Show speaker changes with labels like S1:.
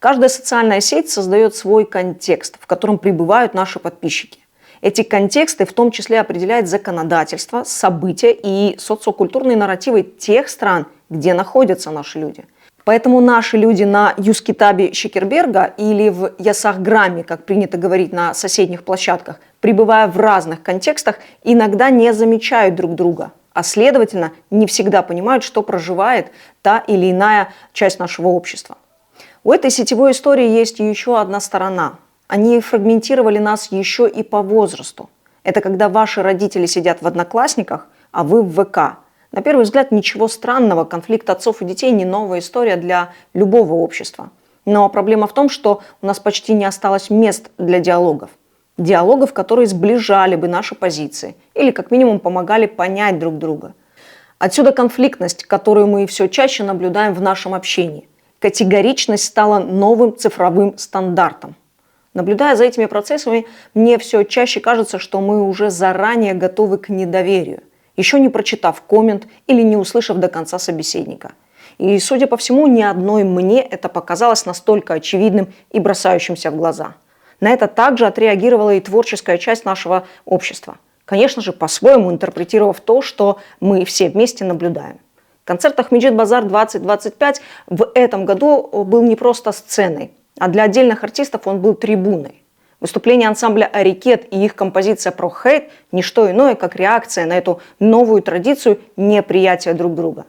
S1: Каждая социальная сеть создает свой контекст, в котором пребывают наши подписчики. Эти контексты в том числе определяют законодательство, события и социокультурные нарративы тех стран, где находятся наши люди. Поэтому наши люди на Юскитабе Шекерберга или в Ясахграме, как принято говорить на соседних площадках, пребывая в разных контекстах, иногда не замечают друг друга, а следовательно не всегда понимают, что проживает та или иная часть нашего общества. У этой сетевой истории есть еще одна сторона. Они фрагментировали нас еще и по возрасту. Это когда ваши родители сидят в Одноклассниках, а вы в ВК. На первый взгляд ничего странного, конфликт отцов и детей не новая история для любого общества. Но проблема в том, что у нас почти не осталось мест для диалогов. Диалогов, которые сближали бы наши позиции или как минимум помогали понять друг друга. Отсюда конфликтность, которую мы все чаще наблюдаем в нашем общении. Категоричность стала новым цифровым стандартом. Наблюдая за этими процессами, мне все чаще кажется, что мы уже заранее готовы к недоверию, еще не прочитав коммент или не услышав до конца собеседника. И, судя по всему, ни одной мне это показалось настолько очевидным и бросающимся в глаза. На это также отреагировала и творческая часть нашего общества. Конечно же, по-своему интерпретировав то, что мы все вместе наблюдаем. Концерт Ахмеджит Базар 2025 в этом году был не просто сценой, а для отдельных артистов он был трибуной. Выступление ансамбля «Арикет» и их композиция про хейт – не что иное, как реакция на эту новую традицию неприятия друг друга.